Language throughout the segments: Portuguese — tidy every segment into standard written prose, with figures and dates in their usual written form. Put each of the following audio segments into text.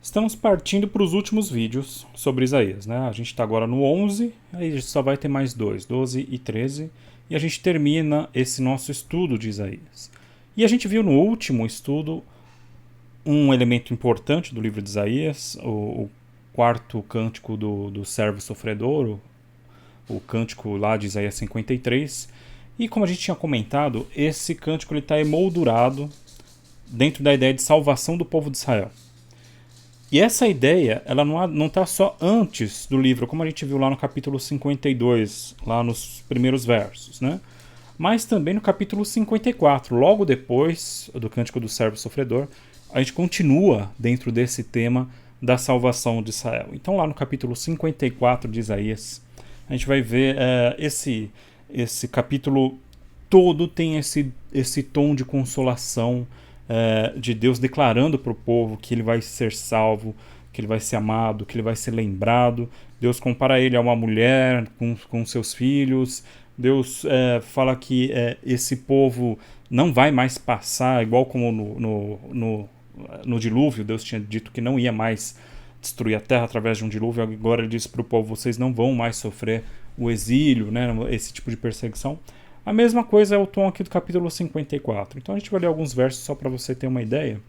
Estamos partindo para os últimos vídeos sobre Isaías, né? A gente está agora no 11, aí a gente só vai ter mais dois, 12 e 13, e a gente termina esse nosso estudo de Isaías. E a gente viu no último estudo um elemento importante do livro de Isaías, o quarto cântico do servo sofredor, o cântico lá de Isaías 53. E como a gente tinha comentado, esse cântico está emoldurado dentro da ideia de salvação do povo de Israel. E essa ideia, ela não está só antes do livro, como a gente viu lá no capítulo 52, lá nos primeiros versos, né? Mas também no capítulo 54, logo depois do Cântico do Servo Sofredor, a gente continua dentro desse tema da salvação de Israel. Então lá no capítulo 54 de Isaías, a gente vai ver esse capítulo todo tem esse tom de consolação, de Deus declarando para o povo que ele vai ser salvo, que ele vai ser amado, que ele vai ser lembrado. Deus compara ele a uma mulher com seus filhos. Deus fala que esse povo não vai mais passar, igual como no dilúvio, Deus tinha dito que não ia mais destruir a terra através de um dilúvio. Agora ele diz para o povo, vocês não vão mais sofrer o exílio, né, esse tipo de perseguição. A mesma coisa é o tom aqui do capítulo 54. Então a gente vai ler alguns versos só para você ter uma ideia.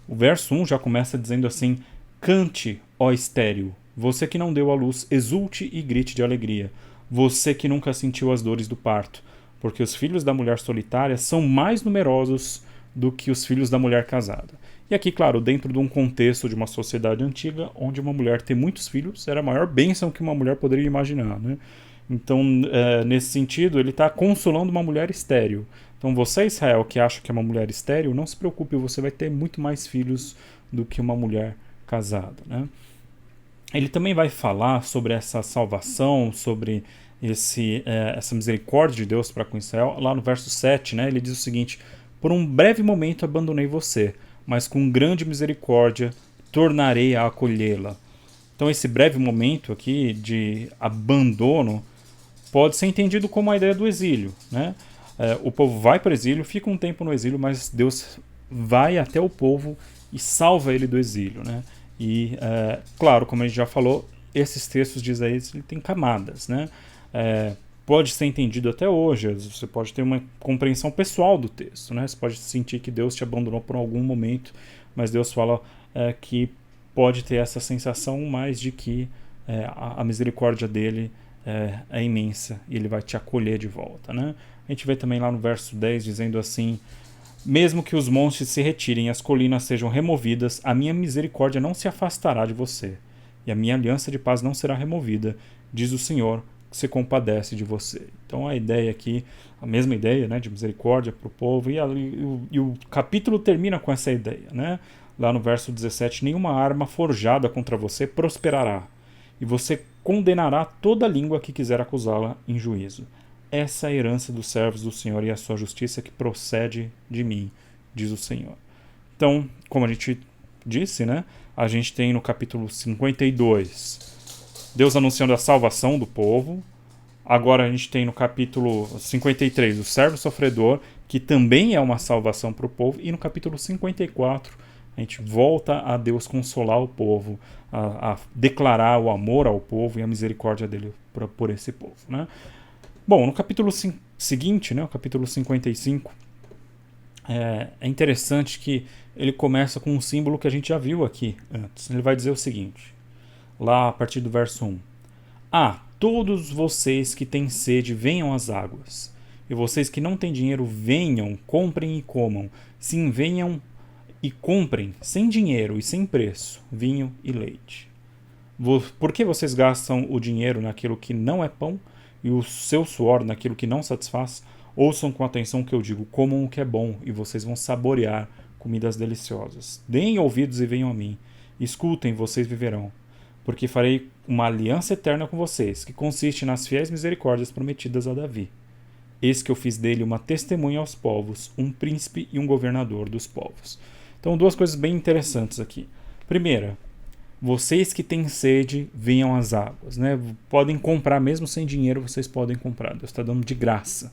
O verso 1 já começa dizendo assim: cante, ó estéril, você que não deu à luz, exulte e grite de alegria, você que nunca sentiu as dores do parto, porque os filhos da mulher solitária são mais numerosos do que os filhos da mulher casada. E aqui, claro, dentro de um contexto de uma sociedade antiga, onde uma mulher ter muitos filhos era a maior bênção que uma mulher poderia imaginar, né? Então, nesse sentido, ele está consolando uma mulher estéril. Então, você, Israel, que acha que é uma mulher estéril, não se preocupe, você vai ter muito mais filhos do que uma mulher casada, né? Ele também vai falar sobre essa salvação, sobre essa misericórdia de Deus para com Israel. Lá no verso 7, né, ele diz o seguinte: por um breve momento abandonei você, mas com grande misericórdia tornarei a acolhê-la. Então, esse breve momento aqui de abandono pode ser entendido como a ideia do exílio, né? O povo vai para o exílio, fica um tempo no exílio, mas Deus vai até o povo e salva ele do exílio, né? E, claro, como a gente já falou, esses textos de Isaías têm camadas, né? Pode ser entendido até hoje, você pode ter uma compreensão pessoal do texto, né? Você pode sentir que Deus te abandonou por algum momento, mas Deus fala que pode ter essa sensação, mas de que a misericórdia dele é imensa e ele vai te acolher de volta, né? A gente vê também lá no verso 10 dizendo assim: mesmo que os montes se retirem e as colinas sejam removidas, a minha misericórdia não se afastará de você, e a minha aliança de paz não será removida, diz o Senhor, que se compadece de você. Então a ideia aqui, a mesma ideia, né, de misericórdia para o povo, e o capítulo termina com essa ideia, né? Lá no verso 17, nenhuma arma forjada contra você prosperará, e você condenará toda língua que quiser acusá-la em juízo. Essa é a herança dos servos do Senhor e a sua justiça que procede de mim, diz o Senhor. Então, como a gente disse, né, a gente tem no capítulo 52 Deus anunciando a salvação do povo. Agora a gente tem no capítulo 53 o servo sofredor, que também é uma salvação para o povo. E no capítulo 54 a gente volta a Deus consolar o povo, a declarar o amor ao povo e a misericórdia dele por esse povo, né? Bom, no capítulo seguinte, né, o capítulo 55, é interessante que ele começa com um símbolo que a gente já viu aqui antes. Ele vai dizer o seguinte, lá a partir do verso 1. Todos vocês que têm sede, venham às águas. E vocês que não têm dinheiro, venham, comprem e comam. Sim, venham e comprem, sem dinheiro e sem preço, vinho e leite. Por que vocês gastam o dinheiro naquilo que não é pão e o seu suor naquilo que não satisfaz? Ouçam com atenção o que eu digo, comam o que é bom e vocês vão saborear comidas deliciosas. Deem ouvidos e venham a mim. Escutem, vocês viverão. Porque farei uma aliança eterna com vocês, que consiste nas fiéis misericórdias prometidas a Davi. Eis que eu fiz dele uma testemunha aos povos, um príncipe e um governador dos povos. Então, duas coisas bem interessantes aqui. Primeira, vocês que têm sede, venham às águas, né? Podem comprar, mesmo sem dinheiro, vocês podem comprar. Deus está dando de graça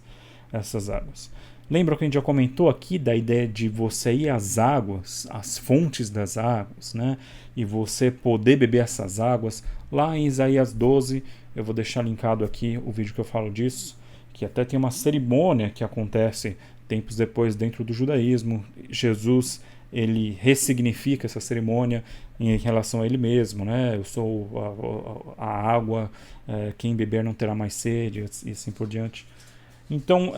essas águas. Lembra que a gente já comentou aqui da ideia de você ir às águas, às fontes das águas, né? E você poder beber essas águas. Lá em Isaías 12, eu vou deixar linkado aqui o vídeo que eu falo disso, que até tem uma cerimônia que acontece tempos depois dentro do judaísmo. Jesus, ele ressignifica essa cerimônia em relação a ele mesmo, né? Eu sou a água, quem beber não terá mais sede, e assim por diante. Então,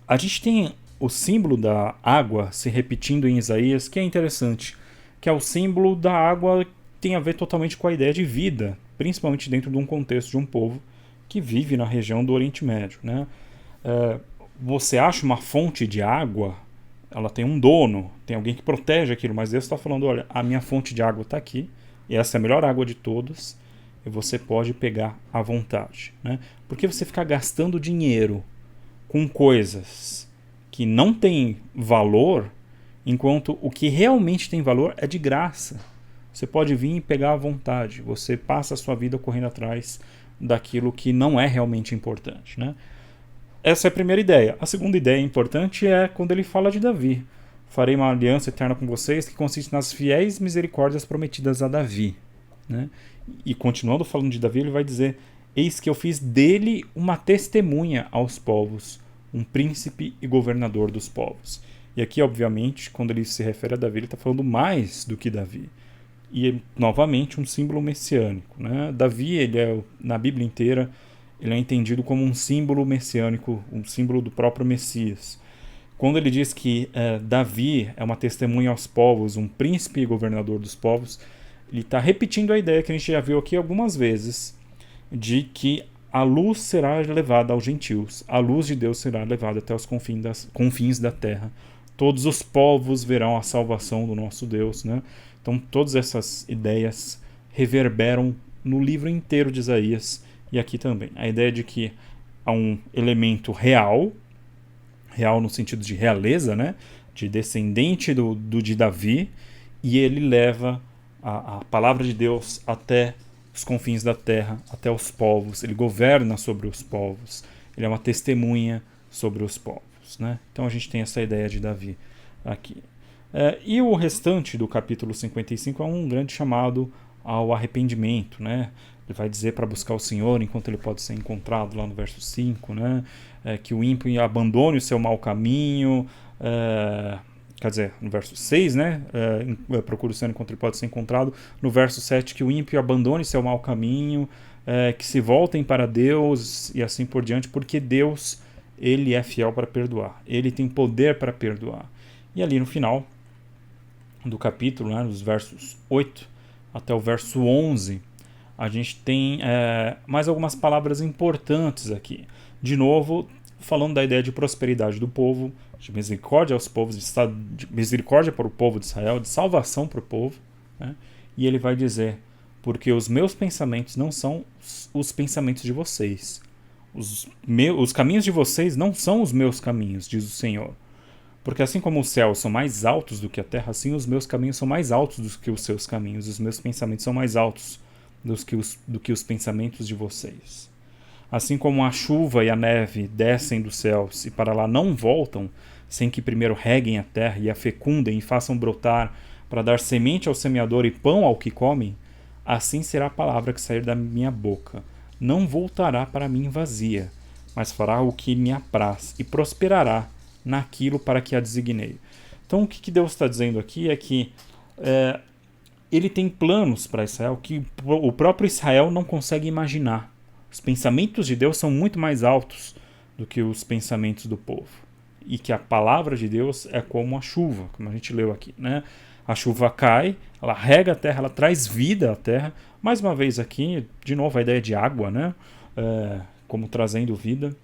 a gente tem o símbolo da água se repetindo em Isaías, que é interessante, que é o símbolo da água que tem a ver totalmente com a ideia de vida, principalmente dentro de um contexto de um povo que vive na região do Oriente Médio, né? Você acha uma fonte de água, ela tem um dono, tem alguém que protege aquilo, mas Deus está falando, olha, a minha fonte de água está aqui, e essa é a melhor água de todas, e você pode pegar à vontade, né? Por que você ficar gastando dinheiro com coisas que não têm valor, enquanto o que realmente tem valor é de graça? Você pode vir e pegar à vontade. Você passa a sua vida correndo atrás daquilo que não é realmente importante, né? Essa é a primeira ideia. A segunda ideia importante é quando ele fala de Davi. Farei uma aliança eterna com vocês que consiste nas fiéis misericórdias prometidas a Davi, né? E continuando falando de Davi, ele vai dizer: eis que eu fiz dele uma testemunha aos povos, um príncipe e governador dos povos. E aqui, obviamente, quando ele se refere a Davi, ele está falando mais do que Davi. E, novamente, um símbolo messiânico, né? Davi, ele é, na Bíblia inteira, ele é entendido como um símbolo messiânico, um símbolo do próprio Messias. Quando ele diz que Davi é uma testemunha aos povos, um príncipe e governador dos povos, ele está repetindo a ideia que a gente já viu aqui algumas vezes, de que a luz será levada aos gentios, a luz de Deus será levada até os confins da terra. Todos os povos verão a salvação do nosso Deus, né? Então todas essas ideias reverberam no livro inteiro de Isaías e aqui também. A ideia de que há um elemento real no sentido de realeza, né? De descendente de Davi, e ele leva a palavra de Deus até os confins da terra, até os povos. Ele governa sobre os povos. Ele é uma testemunha sobre os povos, né? Então a gente tem essa ideia de Davi aqui. E o restante do capítulo 55 é um grande chamado ao arrependimento, né? Ele vai dizer para buscar o Senhor enquanto ele pode ser encontrado, lá no verso 5, né? Que o ímpio abandone o seu mau caminho, quer dizer, no verso 6, né? Procura o Senhor enquanto ele pode ser encontrado. No verso 7, que o ímpio abandone seu mau caminho, que se voltem para Deus e assim por diante, porque Deus, ele é fiel para perdoar. Ele tem poder para perdoar. E ali no final do capítulo, né, dos versos 8 até o verso 11, a gente tem mais algumas palavras importantes aqui. De novo, falando da ideia de prosperidade do povo, de misericórdia aos povos, de misericórdia para o povo de Israel, de salvação para o povo, né? E ele vai dizer: porque os meus pensamentos não são os pensamentos de vocês. Os caminhos de vocês não são os meus caminhos, diz o Senhor. Porque assim como os céus são mais altos do que a terra, assim os meus caminhos são mais altos do que os seus caminhos. Os meus pensamentos são mais altos do que os pensamentos de vocês. Assim como a chuva e a neve descem dos céus e para lá não voltam, sem que primeiro reguem a terra e a fecundem e façam brotar para dar semente ao semeador e pão ao que come, assim será a palavra que sair da minha boca. Não voltará para mim vazia, mas fará o que me apraz e prosperará naquilo para que a designei. Então o que Deus está dizendo aqui é que ele tem planos para Israel que o próprio Israel não consegue imaginar. Os pensamentos de Deus são muito mais altos do que os pensamentos do povo. E que a palavra de Deus é como a chuva, como a gente leu aqui, né? A chuva cai, ela rega a terra, ela traz vida à terra. Mais uma vez aqui, de novo, a ideia de água, né? Como trazendo vida.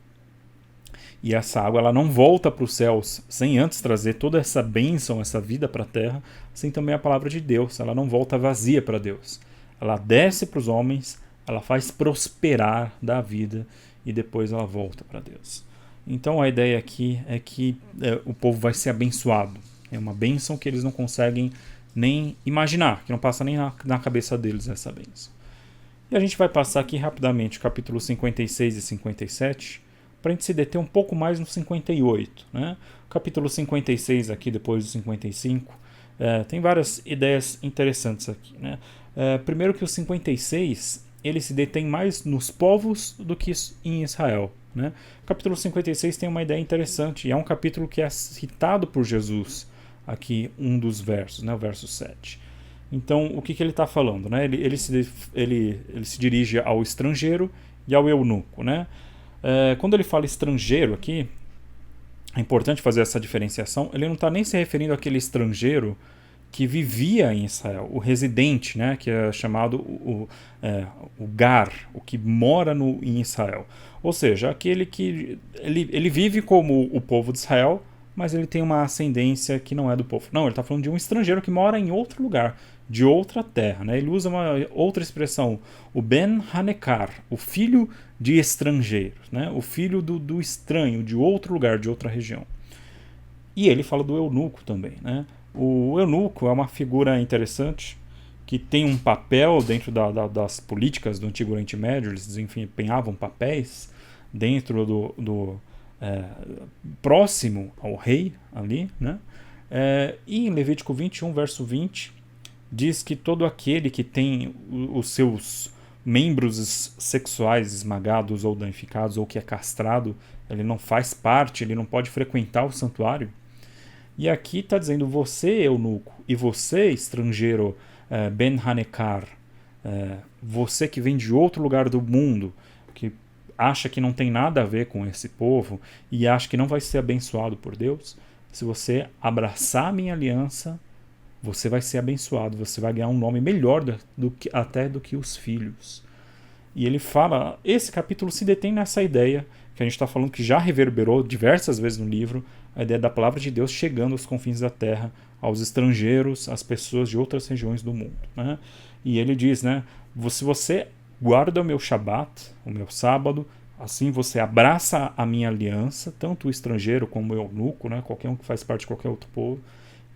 E essa água ela não volta para os céus sem antes trazer toda essa bênção, essa vida para a terra. Assim também a palavra de Deus, ela não volta vazia para Deus. Ela desce para os homens, ela faz prosperar da vida e depois ela volta para Deus. Então a ideia aqui é que o povo vai ser abençoado. É uma bênção que eles não conseguem nem imaginar, que não passa nem na cabeça deles essa bênção. E a gente vai passar aqui rapidamente o capítulo 56 e 57 para a gente se deter um pouco mais no 58. Né? O capítulo 56 aqui, depois do 55, tem várias ideias interessantes aqui. Né? Primeiro que o 56, ele se detém mais nos povos do que em Israel. Né? O capítulo 56 tem uma ideia interessante, e é um capítulo que é citado por Jesus aqui, um dos versos, né? O verso 7. Então, o que ele está falando? Né? Ele se dirige ao estrangeiro e ao eunuco. Né? Quando ele fala estrangeiro aqui, é importante fazer essa diferenciação. Ele não está nem se referindo àquele estrangeiro que vivia em Israel, o residente, né? Que é chamado o Gar, o que mora em Israel. Ou seja, aquele que ele vive como o povo de Israel, mas ele tem uma ascendência que não é do povo. Não, ele está falando de um estrangeiro que mora em outro lugar, de outra terra. Né? Ele usa uma outra expressão, o Ben Hanekar, o filho de estrangeiros, né? O filho do estranho, de outro lugar, de outra região. E ele fala do eunuco também. Né? O eunuco é uma figura interessante que tem um papel dentro das políticas do Antigo Oriente Médio. Eles desempenhavam papéis dentro do próximo ao rei ali, né? E em Levítico 21, verso 20, diz que todo aquele que tem os seus membros sexuais esmagados ou danificados, ou que é castrado, ele não faz parte, ele não pode frequentar o santuário. E aqui está dizendo, você, eunuco, e você, estrangeiro, Ben Hanekar, você que vem de outro lugar do mundo, que acha que não tem nada a ver com esse povo e acha que não vai ser abençoado por Deus, se você abraçar a minha aliança, você vai ser abençoado, você vai ganhar um nome melhor até do que os filhos. E ele fala, esse capítulo se detém nessa ideia que a gente está falando, que já reverberou diversas vezes no livro, a ideia da palavra de Deus chegando aos confins da terra, aos estrangeiros, às pessoas de outras regiões do mundo. Né? E ele diz, né, se você guarda o meu Shabat, o meu sábado, assim você abraça a minha aliança, tanto o estrangeiro como o eunuco, né, qualquer um que faz parte de qualquer outro povo,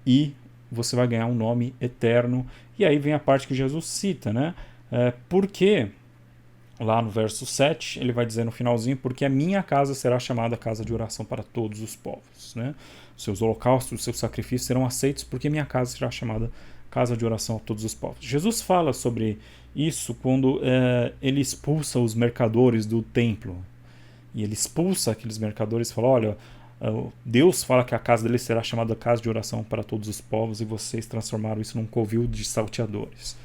e você vai ganhar um nome eterno. E aí vem a parte que Jesus cita, né? Porque, lá no verso 7, ele vai dizer no finalzinho, porque a minha casa será chamada casa de oração para todos os povos. Né? Os seus holocaustos, os seus sacrifícios serão aceitos, porque minha casa será chamada casa de oração a todos os povos. Jesus fala sobre isso quando ele expulsa os mercadores do templo. E ele expulsa aqueles mercadores e fala, olha, Deus fala que a casa dele será chamada casa de oração para todos os povos e vocês transformaram isso num covil de salteadores.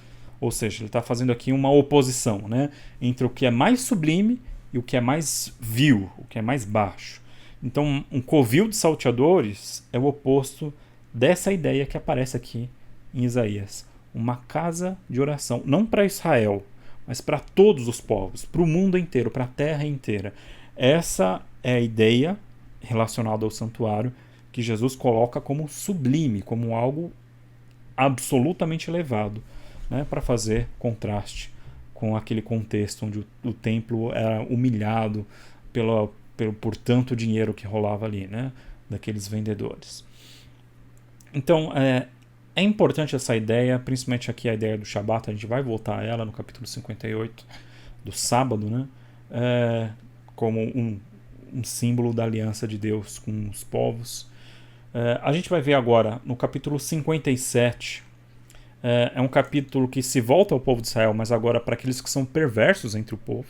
Ou seja, ele está fazendo aqui uma oposição, né, entre o que é mais sublime e o que é mais vil, o que é mais baixo. Então, um covil de salteadores é o oposto dessa ideia que aparece aqui em Isaías. Uma casa de oração, não para Israel, mas para todos os povos, para o mundo inteiro, para a terra inteira. Essa é a ideia relacionado ao santuário que Jesus coloca como sublime, como algo absolutamente elevado, né, para fazer contraste com aquele contexto onde o templo era humilhado por tanto dinheiro que rolava ali, né, daqueles vendedores. Então, é importante essa ideia, principalmente aqui a ideia do Shabat, a gente vai voltar a ela no capítulo 58, do sábado, né, como um símbolo da aliança de Deus com os povos. A gente vai ver agora no capítulo 57, é um capítulo que se volta ao povo de Israel, mas agora para aqueles que são perversos entre o povo,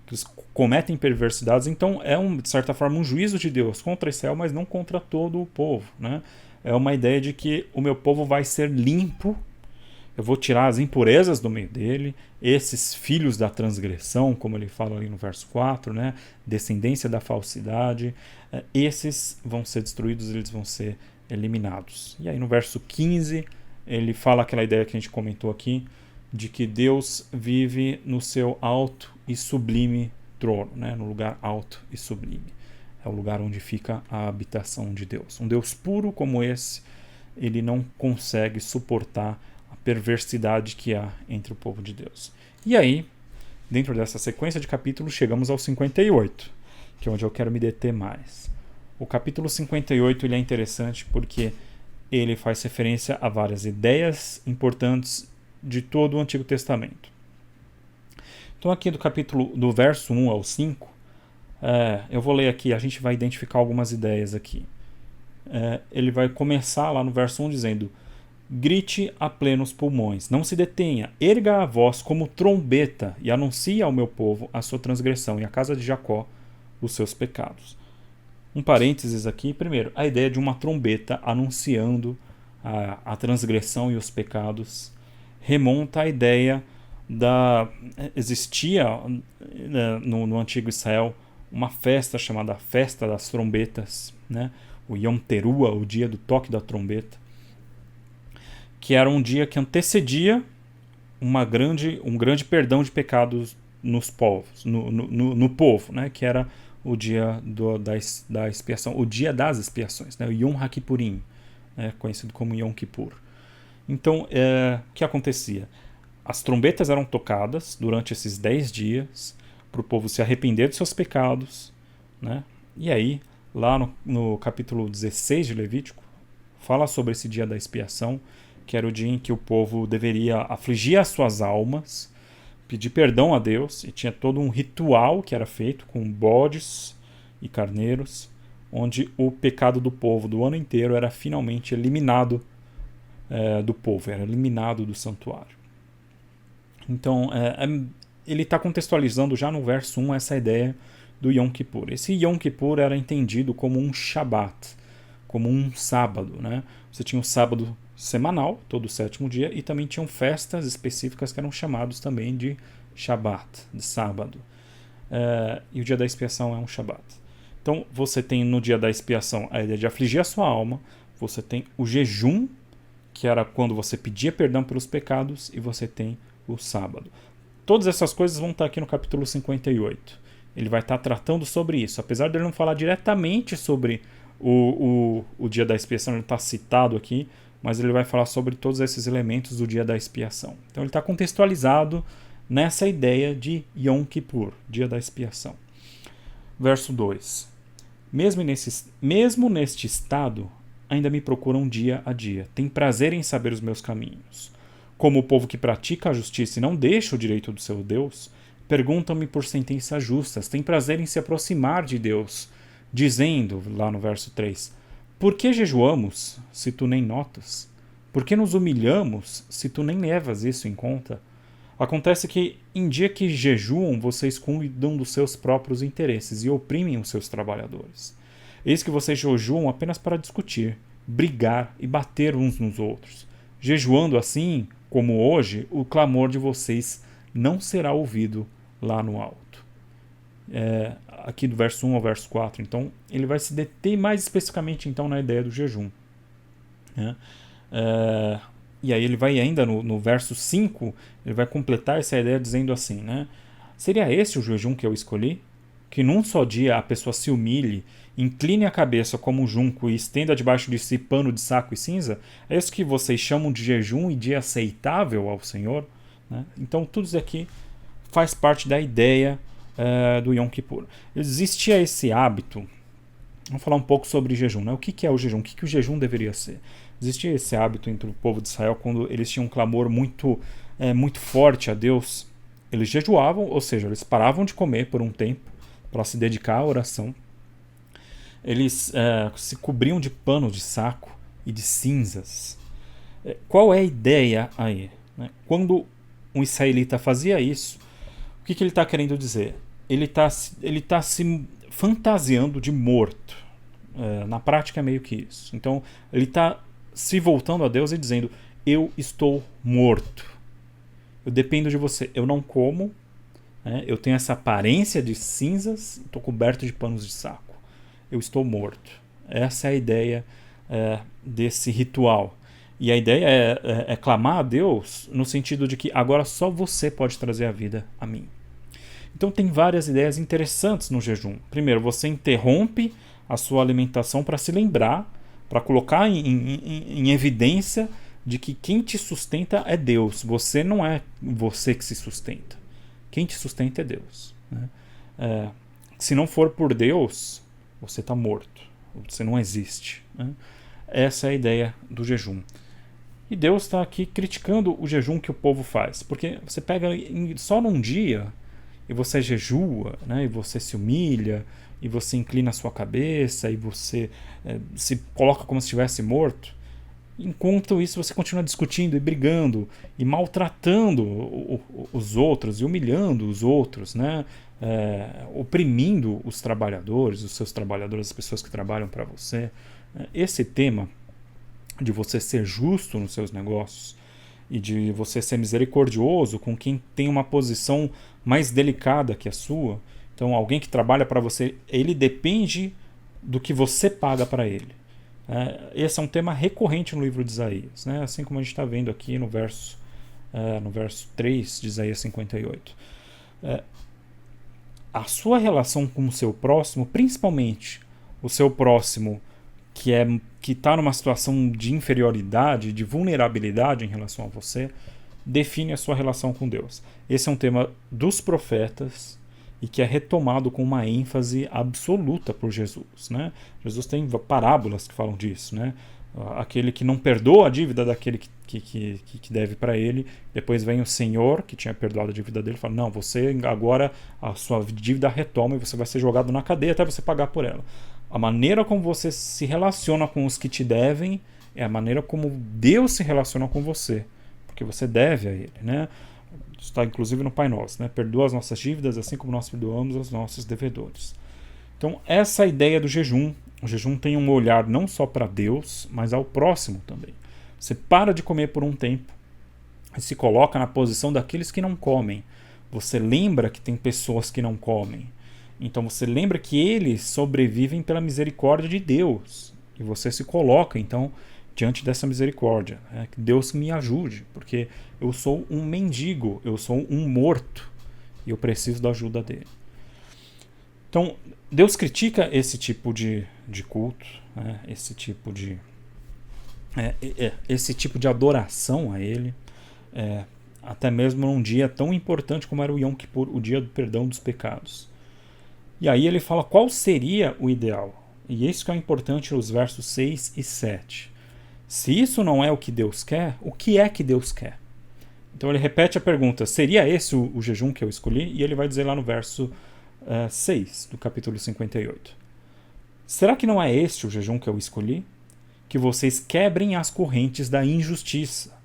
que eles cometem perversidades. Então de certa forma um juízo de Deus contra Israel, mas não contra todo o povo, né? É uma ideia de que o meu povo vai ser limpo, eu vou tirar as impurezas do meio dele, esses filhos da transgressão, como ele fala ali no verso 4, né? Descendência da falsidade, esses vão ser destruídos, eles vão ser eliminados. E aí no verso 15, ele fala aquela ideia que a gente comentou aqui, de que Deus vive no seu alto e sublime trono, né? No lugar alto e sublime. É o lugar onde fica a habitação de Deus. Um Deus puro como esse, ele não consegue suportar a perversidade que há entre o povo de Deus. E aí, dentro dessa sequência de capítulos, chegamos ao 58, que é onde eu quero me deter mais. O capítulo 58 ele é interessante porque ele faz referência a várias ideias importantes de todo o Antigo Testamento. Então aqui do verso 1 ao 5, Eu vou ler aqui, a gente vai identificar algumas ideias aqui. Ele vai começar lá no verso 1 dizendo: grite a plenos pulmões, não se detenha, erga a voz como trombeta e anuncie ao meu povo a sua transgressão e à casa de Jacó os seus pecados. Um parênteses aqui, primeiro, a ideia de uma trombeta anunciando a transgressão e os pecados remonta à ideia existia no antigo Israel uma festa chamada Festa das Trombetas, né? O Yom Teruah, o dia do toque da trombeta, que era um dia que antecedia um grande perdão de pecados nos povos, no povo, né? Que era o dia da expiação, o dia das expiações, né? O Yom HaKippurim, conhecido como Yom Kippur. Então, o que acontecia? As trombetas eram tocadas durante esses 10 dias para o povo se arrepender dos seus pecados, né? E aí, lá no capítulo 16 de Levítico, fala sobre esse dia da expiação, que era o dia em que o povo deveria afligir as suas almas, pedir perdão a Deus, e tinha todo um ritual que era feito com bodes e carneiros, onde o pecado do povo do ano inteiro era finalmente eliminado do povo, era eliminado do santuário. Então, ele está contextualizando já no verso 1 essa ideia do Yom Kippur. Esse Yom Kippur era entendido como um Shabat, como um sábado, né? Você tinha o sábado semanal, todo o sétimo dia, e também tinham festas específicas que eram chamados também de Shabat, de sábado. E o dia da expiação é um Shabat. Então, você tem no dia da expiação a ideia de afligir a sua alma, você tem o jejum, que era quando você pedia perdão pelos pecados, e você tem o sábado. Todas essas coisas vão estar aqui no capítulo 58. Ele vai estar tratando sobre isso. Apesar de ele não falar diretamente sobre o dia da expiação, ele está citado aqui, mas ele vai falar sobre todos esses elementos do dia da expiação. Então ele está contextualizado nessa ideia de Yom Kippur, dia da expiação. Verso 2. Mesmo neste estado, ainda me procuram dia a dia. Tem prazer em saber os meus caminhos. Como o povo que pratica a justiça e não deixa o direito do seu Deus, perguntam-me por sentenças justas, têm prazer em se aproximar de Deus, dizendo, lá no verso 3, por que jejuamos, se tu nem notas? Por que nos humilhamos, se tu nem levas isso em conta? Acontece que, em dia que jejuam, vocês cuidam dos seus próprios interesses e oprimem os seus trabalhadores. Eis que vocês jejuam apenas para discutir, brigar e bater uns nos outros. Jejuando assim, como hoje, o clamor de vocês não será ouvido lá no alto. Aqui do verso 1 ao verso 4. Então, ele vai se deter mais especificamente então, na ideia do jejum. E aí ele vai ainda no verso 5, ele vai completar essa ideia dizendo assim, né? Seria esse o jejum que eu escolhi? Que num só dia a pessoa se humilhe, incline a cabeça como um junco e estenda debaixo de si pano de saco e cinza? É isso que vocês chamam de jejum e dia aceitável ao Senhor? Né? Então tudo isso aqui faz parte da ideia do Yom Kippur. Existia esse hábito, vamos falar um pouco sobre jejum, né? O que é o jejum? O que o jejum deveria ser? Existia esse hábito entre o povo de Israel quando eles tinham um clamor muito forte a Deus. Eles jejuavam, ou seja, eles paravam de comer por um tempo para se dedicar à oração. Eles se cobriam de pano de saco e de cinzas. Qual é a ideia aí? Né? Quando um israelita fazia isso, o que ele está querendo dizer? Ele tá se fantasiando de morto. Na prática é meio que isso. Então ele está se voltando a Deus e dizendo, eu estou morto. Eu dependo de você. Eu não como. Eu tenho essa aparência de cinzas, estou coberto de panos de saco. Eu estou morto. Essa é a ideia desse ritual. E a ideia é clamar a Deus no sentido de que agora só você pode trazer a vida a mim. Então tem várias ideias interessantes no jejum. Primeiro, você interrompe a sua alimentação para se lembrar, para colocar em evidência de que quem te sustenta é Deus. Você não é você que se sustenta. Quem te sustenta é Deus. Né? Se não for por Deus, você está morto. Você não existe. Né? Essa é a ideia do jejum. E Deus está aqui criticando o jejum que o povo faz. Porque você pega só num dia e você jejua, né, e você se humilha, e você inclina a sua cabeça, e você se coloca como se estivesse morto, enquanto isso você continua discutindo e brigando e maltratando os outros e humilhando os outros, né? Oprimindo os trabalhadores, os seus trabalhadores, as pessoas que trabalham para você. Esse tema de você ser justo nos seus negócios e de você ser misericordioso com quem tem uma posição mais delicada que a sua. Então, alguém que trabalha para você, ele depende do que você paga para ele. Esse é um tema recorrente no livro de Isaías, né? Assim como a gente está vendo aqui no verso 3 de Isaías 58. A sua relação com o seu próximo, principalmente o seu próximo que está numa situação de inferioridade, de vulnerabilidade em relação a você, define a sua relação com Deus. Esse é um tema dos profetas e que é retomado com uma ênfase absoluta por Jesus, né? Jesus tem parábolas que falam disso, né? Aquele que não perdoa a dívida daquele que deve para ele, depois vem o Senhor que tinha perdoado a dívida dele e fala, não, você agora a sua dívida retoma e você vai ser jogado na cadeia até você pagar por ela. A maneira como você se relaciona com os que te devem é a maneira como Deus se relaciona com você, porque você deve a ele, né? Está inclusive no Pai Nosso, né? Perdoa as nossas dívidas assim como nós perdoamos os nossos devedores. Então, essa ideia do jejum. O jejum tem um olhar não só para Deus, mas ao próximo também. Você para de comer por um tempo e se coloca na posição daqueles que não comem. Você lembra que tem pessoas que não comem. Então você lembra que eles sobrevivem pela misericórdia de Deus. E você se coloca, então, diante dessa misericórdia. Que Deus me ajude, porque eu sou um mendigo, eu sou um morto e eu preciso da ajuda dele. Então, Deus critica esse tipo de culto, né? esse tipo de adoração a ele, até mesmo num dia tão importante como era o Yom Kippur, o dia do perdão dos pecados. E aí ele fala qual seria o ideal. E isso que é importante nos versos 6 e 7. Se isso não é o que Deus quer, o que é que Deus quer? Então ele repete a pergunta, seria esse o jejum que eu escolhi? E ele vai dizer lá no verso 6 do capítulo 58. Será que não é este o jejum que eu escolhi? Que vocês quebrem as correntes da injustiça,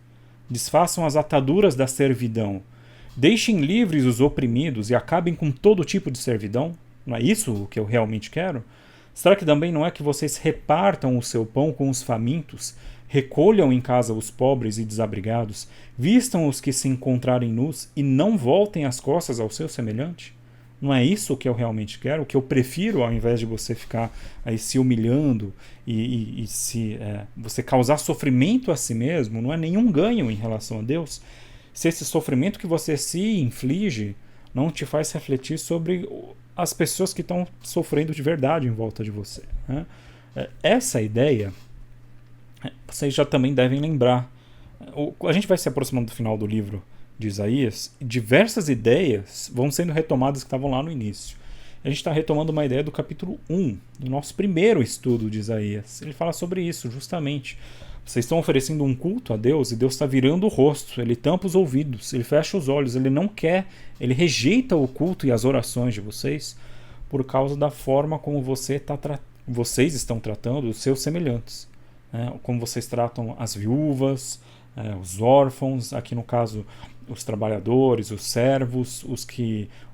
desfaçam as ataduras da servidão, deixem livres os oprimidos e acabem com todo tipo de servidão? Não é isso o que eu realmente quero? Será que também não é que vocês repartam o seu pão com os famintos, recolham em casa os pobres e desabrigados, vistam os que se encontrarem nus e não voltem as costas ao seu semelhante? Não é isso que eu realmente quero? O que eu prefiro, ao invés de você ficar aí se humilhando e você causar sofrimento a si mesmo, não é nenhum ganho em relação a Deus. Se esse sofrimento que você se inflige não te faz refletir sobre as pessoas que estão sofrendo de verdade em volta de você, né? Essa ideia, vocês já também devem lembrar. A gente vai se aproximando do final do livro de Isaías, diversas ideias vão sendo retomadas que estavam lá no início. A gente está retomando uma ideia do capítulo 1, do nosso primeiro estudo de Isaías. Ele fala sobre isso, justamente. Vocês estão oferecendo um culto a Deus e Deus está virando o rosto, ele tampa os ouvidos, ele fecha os olhos, ele não quer, ele rejeita o culto e as orações de vocês por causa da forma como vocês estão tratando os seus semelhantes, né? Como vocês tratam as viúvas, os órfãos, aqui no caso os trabalhadores, os servos,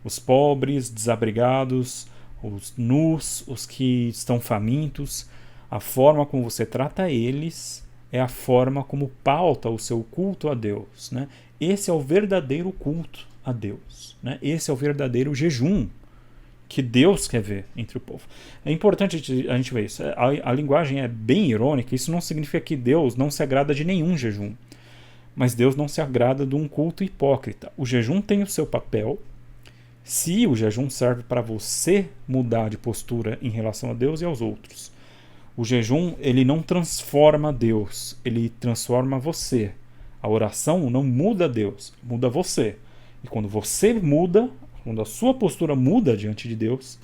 os pobres, desabrigados, os nus, os que estão famintos. A forma como você trata eles é a forma como pauta o seu culto a Deus, né? Esse é o verdadeiro culto a Deus, né? Esse é o verdadeiro jejum que Deus quer ver entre o povo. É importante a gente ver isso. A linguagem é bem irônica. Isso não significa que Deus não se agrada de nenhum jejum, mas Deus não se agrada de um culto hipócrita. O jejum tem o seu papel. Se o jejum serve para você mudar de postura em relação a Deus e aos outros. O jejum, ele não transforma Deus, ele transforma você. A oração não muda Deus, muda você. E quando você muda, quando a sua postura muda diante de Deus,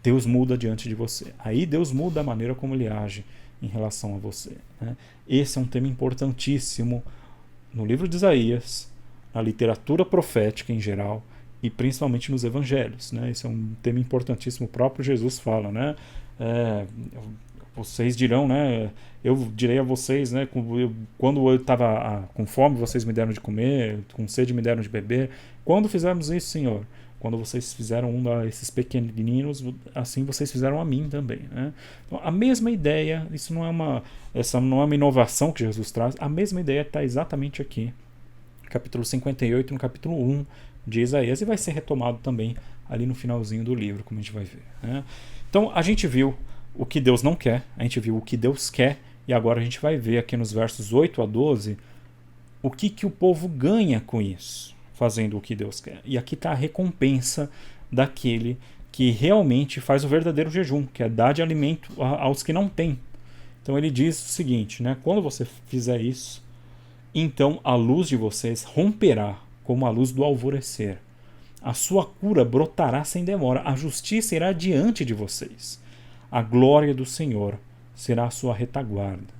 Deus muda diante de você. Aí Deus muda a maneira como ele age em relação a você, né? Esse é um tema importantíssimo no livro de Isaías, na literatura profética em geral, e principalmente nos evangelhos, né? Esse é um tema importantíssimo, o próprio Jesus fala, né? Vocês dirão, né? Eu direi a vocês, né? Quando eu estava com fome, vocês me deram de comer, com sede me deram de beber. Quando fizemos isso, Senhor? Quando vocês fizeram esses pequeninos, assim vocês fizeram a mim também, né? Então, a mesma ideia, essa não é uma inovação que Jesus traz, a mesma ideia está exatamente aqui, capítulo 58, no capítulo 1 de Isaías, e vai ser retomado também ali no finalzinho do livro, como a gente vai ver, né? Então, a gente viu o que Deus não quer, a gente viu o que Deus quer, e agora a gente vai ver aqui nos versos 8 a 12 o que o povo ganha com isso, fazendo o que Deus quer. E aqui está a recompensa daquele que realmente faz o verdadeiro jejum, que é dar de alimento aos que não têm. Então ele diz o seguinte, né? Quando você fizer isso, então a luz de vocês romperá como a luz do alvorecer. A sua cura brotará sem demora, a justiça irá diante de vocês. A glória do Senhor será a sua retaguarda.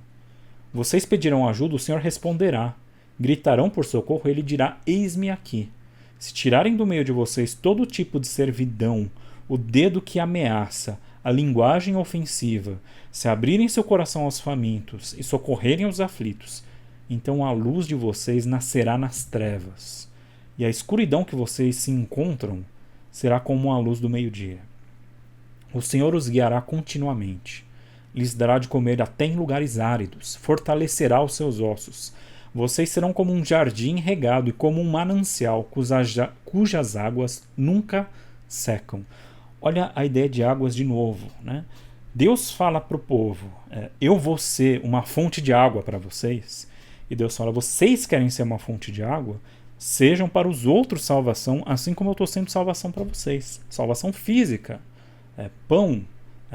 Vocês pedirão ajuda, o Senhor responderá. Gritarão por socorro, ele dirá: eis-me aqui. Se tirarem do meio de vocês todo tipo de servidão, o dedo que ameaça, a linguagem ofensiva, se abrirem seu coração aos famintos e socorrerem os aflitos, então a luz de vocês nascerá nas trevas, e a escuridão que vocês se encontram será como a luz do meio-dia. O Senhor os guiará continuamente, lhes dará de comer até em lugares áridos, fortalecerá os seus ossos. Vocês serão como um jardim regado e como um manancial cujas águas nunca secam. Olha a ideia de águas de novo, né? Deus fala para o povo, eu vou ser uma fonte de água para vocês. E Deus fala, vocês querem ser uma fonte de água? Sejam para os outros salvação, assim como eu estou sendo salvação para vocês. Salvação física, pão,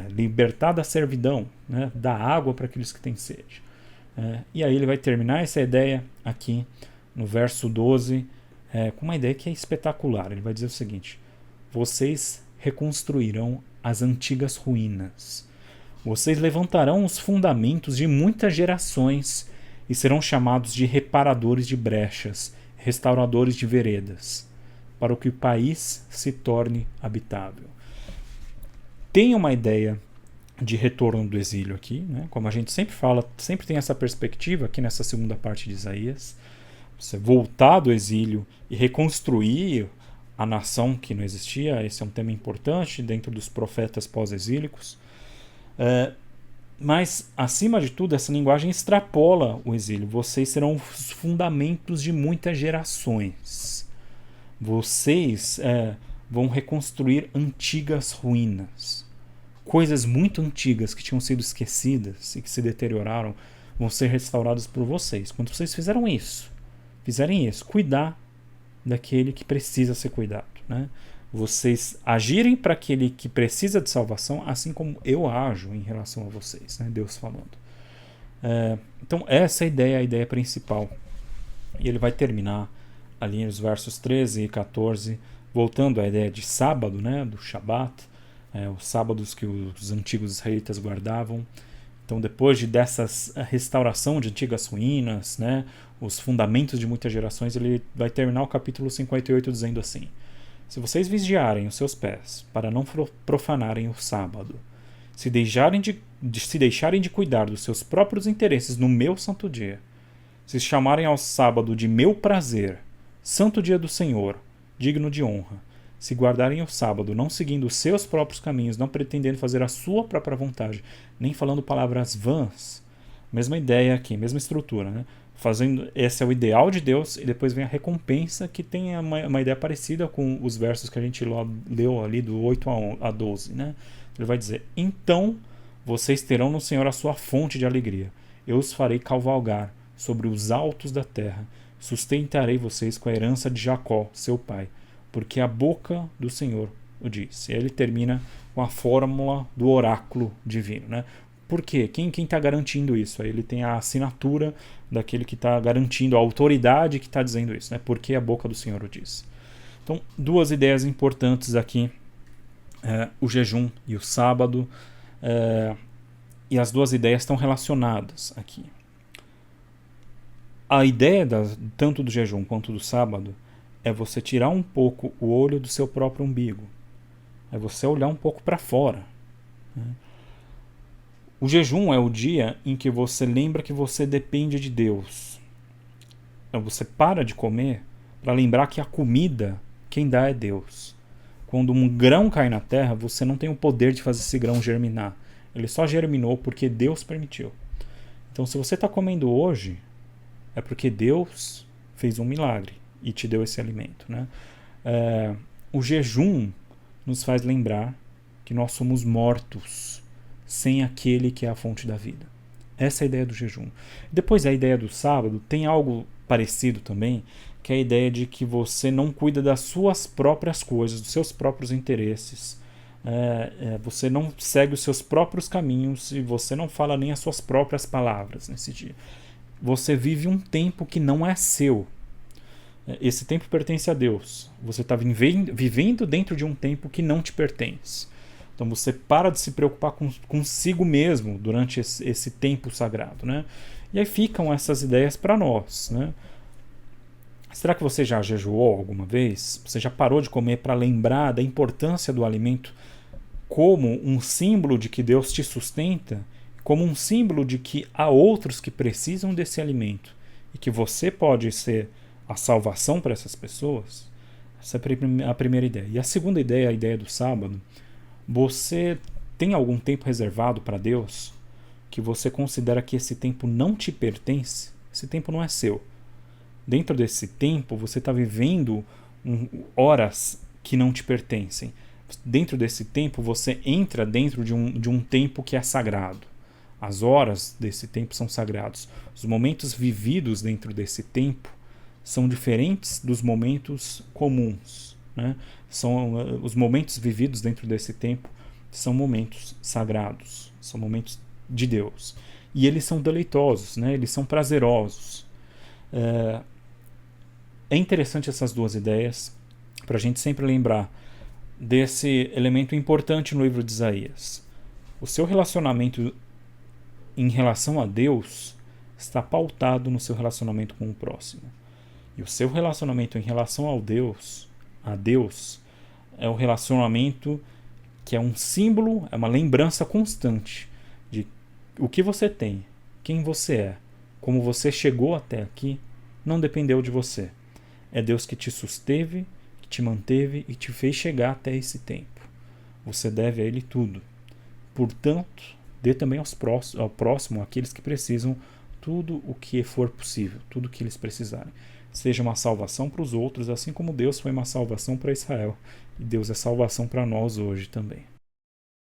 libertar da servidão, né? Dar água para aqueles que têm sede. E aí ele vai terminar essa ideia aqui no verso 12 com uma ideia que é espetacular. Ele vai dizer o seguinte: vocês reconstruirão as antigas ruínas. Vocês levantarão os fundamentos de muitas gerações e serão chamados de reparadores de brechas, restauradores de veredas, para que o país se torne habitável. Tem uma ideia de retorno do exílio aqui, né? Como a gente sempre fala, sempre tem essa perspectiva aqui nessa segunda parte de Isaías, você voltar do exílio e reconstruir a nação que não existia. Esse é um tema importante dentro dos profetas pós-exílicos, mas acima de tudo essa linguagem extrapola o exílio. Vocês serão os fundamentos de muitas gerações, vocês vão reconstruir antigas ruínas. Coisas muito antigas que tinham sido esquecidas e que se deterioraram vão ser restauradas por vocês. Quando vocês fizerem isso, cuidar daquele que precisa ser cuidado, né? Vocês agirem para aquele que precisa de salvação, assim como eu ajo em relação a vocês, né? Deus falando. Então essa é a ideia principal. E ele vai terminar ali nos versos 13 e 14, voltando à ideia de sábado, né? Do Shabat. Os sábados que os antigos israelitas guardavam. Então, depois dessa restauração de antigas ruínas, né, os fundamentos de muitas gerações, ele vai terminar o capítulo 58 dizendo assim: se vocês vigiarem os seus pés para não profanarem o sábado, se deixarem de cuidar dos seus próprios interesses no meu santo dia, se chamarem ao sábado de meu prazer, santo dia do Senhor, digno de honra, se guardarem o sábado, não seguindo os seus próprios caminhos, não pretendendo fazer a sua própria vontade, nem falando palavras vãs, mesma ideia aqui, mesma estrutura, né? Esse é o ideal de Deus, e depois vem a recompensa, que tem uma ideia parecida com os versos que a gente leu ali do 8 a 12, né? Ele vai dizer: então vocês terão no Senhor a sua fonte de alegria, eu os farei cavalgar sobre os altos da terra, sustentarei vocês com a herança de Jacó, seu pai, porque a boca do Senhor o diz. E aí ele termina com a fórmula do oráculo divino, né? Por quê? Quem está garantindo isso? Aí ele tem a assinatura daquele que está garantindo, a autoridade que está dizendo isso, né? Porque a boca do Senhor o diz. Então, duas ideias importantes aqui, o jejum e o sábado, e as duas ideias estão relacionadas aqui. A ideia tanto do jejum quanto do sábado é você tirar um pouco o olho do seu próprio umbigo. É você olhar um pouco para fora. O jejum é o dia em que você lembra que você depende de Deus. Então você para de comer para lembrar que a comida, quem dá é Deus. Quando um grão cai na terra, você não tem o poder de fazer esse grão germinar. Ele só germinou porque Deus permitiu. Então se você está comendo hoje, é porque Deus fez um milagre e te deu esse alimento, né? O jejum nos faz lembrar que nós somos mortos sem aquele que é a fonte da vida. Essa é a ideia do jejum. Depois, a ideia do sábado tem algo parecido também, que é a ideia de que você não cuida das suas próprias coisas, dos seus próprios interesses. Você não segue os seus próprios caminhos e você não fala nem as suas próprias palavras nesse dia. Você vive um tempo que não é seu. Esse tempo pertence a Deus. Você está vivendo dentro de um tempo que não te pertence. Então você para de se preocupar consigo mesmo durante esse tempo sagrado, né? E aí ficam essas ideias para nós, né? Será que você já jejuou alguma vez? Você já parou de comer para lembrar da importância do alimento como um símbolo de que Deus te sustenta, como um símbolo de que há outros que precisam desse alimento e que você pode ser a salvação para essas pessoas? Essa é a primeira ideia. E a segunda ideia, a ideia do sábado. Você tem algum tempo reservado para Deus que você considera que esse tempo não te pertence? Esse tempo não é seu. Dentro desse tempo, você está vivendo horas que não te pertencem. Dentro desse tempo, você entra dentro de um tempo que é sagrado. As horas desse tempo são sagrados. Os momentos vividos dentro desse tempo são diferentes dos momentos comuns, né? Os momentos vividos dentro desse tempo são momentos sagrados, são momentos de Deus. E eles são deleitosos, né? Eles são prazerosos. É interessante essas duas ideias para a gente sempre lembrar desse elemento importante no livro de Isaías. O seu relacionamento em relação a Deus está pautado no seu relacionamento com o próximo. E o seu relacionamento em relação a Deus, é um relacionamento que é um símbolo, é uma lembrança constante de o que você tem, quem você é, como você chegou até aqui, não dependeu de você. É Deus que te susteve, que te manteve e te fez chegar até esse tempo. Você deve a Ele tudo. Portanto, dê também ao próximo, àqueles que precisam, tudo o que for possível, tudo o que eles precisarem. Seja uma salvação para os outros, assim como Deus foi uma salvação para Israel. E Deus é salvação para nós hoje também.